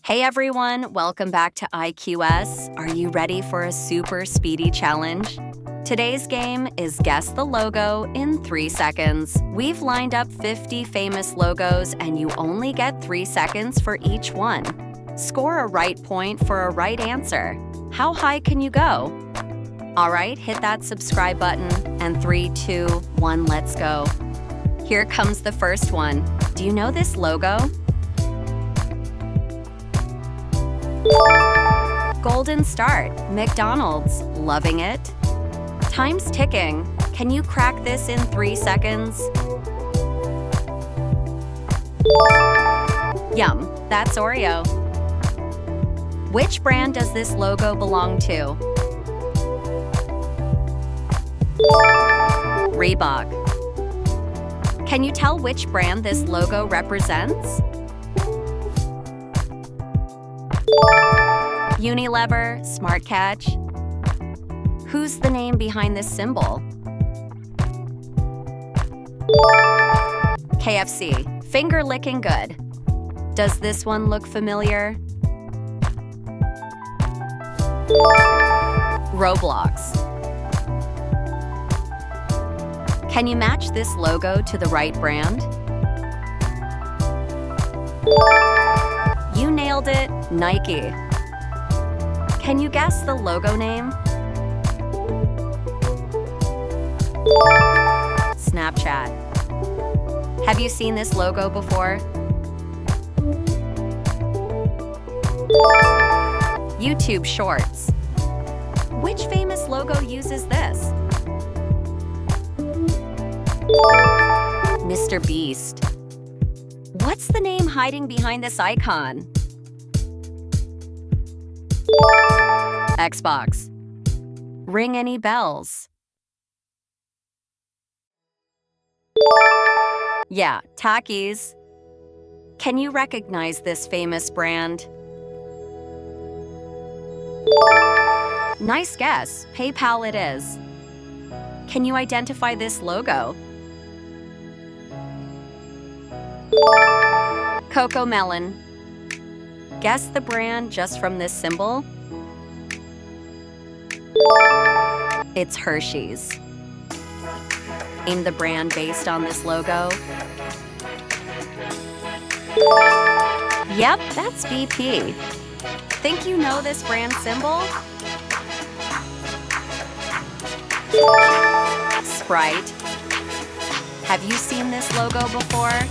Hey everyone, welcome back to IQS. Are you ready for a super speedy challenge? Today's game is Guess the Logo in 3 seconds. We've lined up 50 famous logos and you only get 3 seconds for each one. Score a right point for a right answer. How high can you go? All right, hit that subscribe button and 3, 2, 1, let's go. Here comes the first one. Do you know this logo? Golden Start, McDonald's, loving it? Time's ticking. Can you crack this in 3 seconds? Yum, that's Oreo. Which brand does this logo belong to? Reebok. Can you tell which brand this logo represents? Unilever, Smart Catch. Who's the name behind this symbol? KFC, finger licking good. Does this one look familiar? Roblox. Can you match this logo to the right brand? You nailed it, Nike. Can you guess the logo name? Snapchat. Have you seen this logo before? YouTube Shorts. Which famous logo uses this? Mr. Beast. What's the name hiding behind this icon? Xbox. Ring any bells? Yeah, Takis. Can you recognize this famous brand? Nice guess. PayPal it is. Can you identify this logo? Coco Melon. Guess the brand just from this symbol? It's Hershey's. Name the brand based on this logo? Yep, that's BP. Think you know this brand symbol? Sprite. Have you seen this logo before?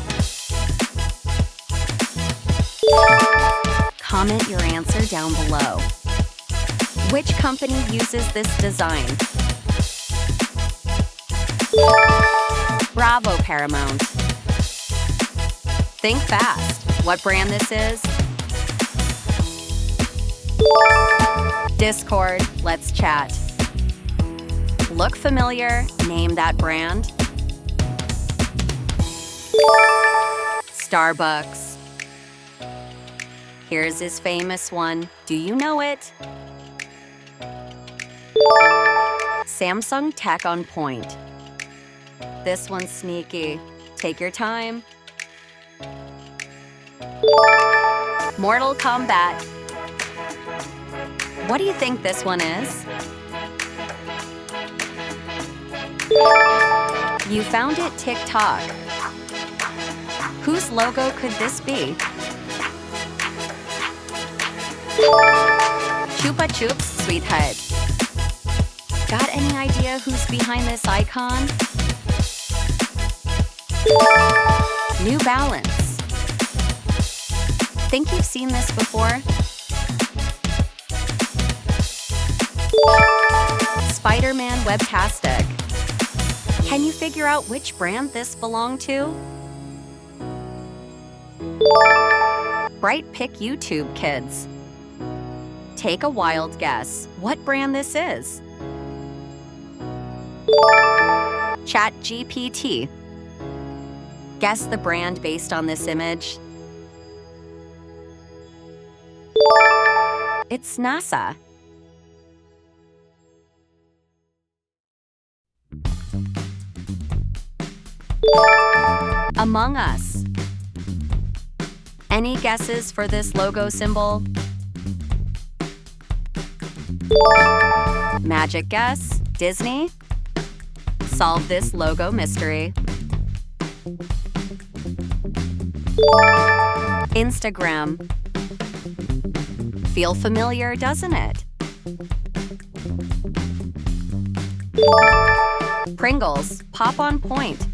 Comment your answer down below. Which company uses this design? Bravo, Paramount. Think fast. What brand this is? Discord, let's chat. Look familiar, name that brand. Starbucks. Here's his famous one. Do you know it? Samsung Tech on Point. This one's sneaky. Take your time. Mortal Kombat. What do you think this one is? You found it, TikTok. Whose logo could this be? Chupa Chups, Sweetheart. Got any idea who's behind this icon? New Balance. Think you've seen this before? Spider-Man Webtastic. Can you figure out which brand this belonged to? Bright Pick YouTube Kids. Take a wild guess. What brand this is? ChatGPT. Guess the brand based on this image. It's NASA. Among Us. Any guesses for this logo symbol? Magic guess? Disney? Solve this logo mystery. Instagram. Feel familiar, doesn't it? Pringles, pop on point.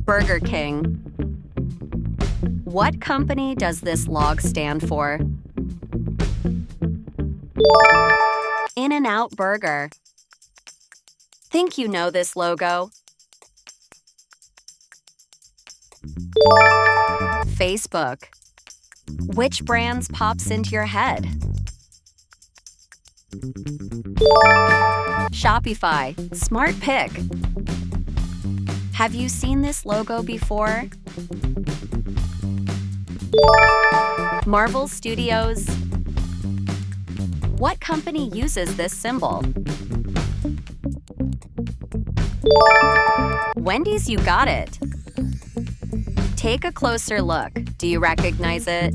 Burger King. What company does this log stand for? In-N-Out Burger. Think you know this logo? Facebook. Which brands pops into your head? Shopify. Smart pick. Have you seen this logo before? Marvel Studios. What company uses this symbol? Wendy's, you got it. Take a closer look. Do you recognize it?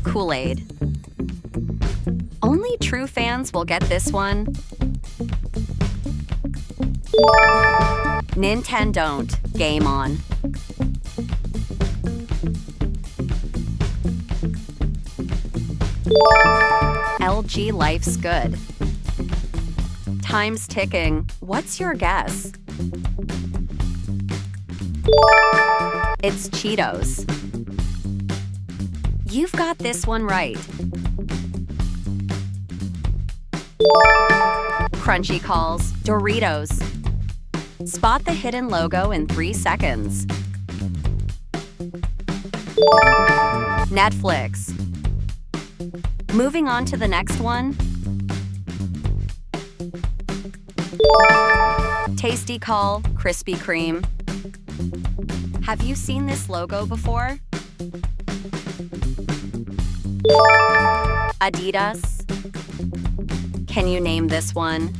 Kool-Aid. Only true fans will get this one. Nintendo. Game on. LG Life's good. Time's ticking. What's your guess? It's Cheetos. You've got this one right. Crunchy calls. Doritos. Spot the hidden logo in 3 seconds. Netflix. Moving on to the next one. Tasty Call, Krispy Kreme. Have you seen this logo before? Adidas. Can you name this one?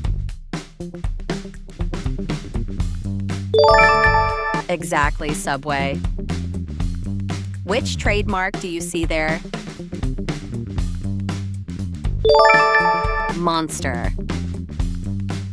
Exactly, Subway. Which trademark do you see there? Monster.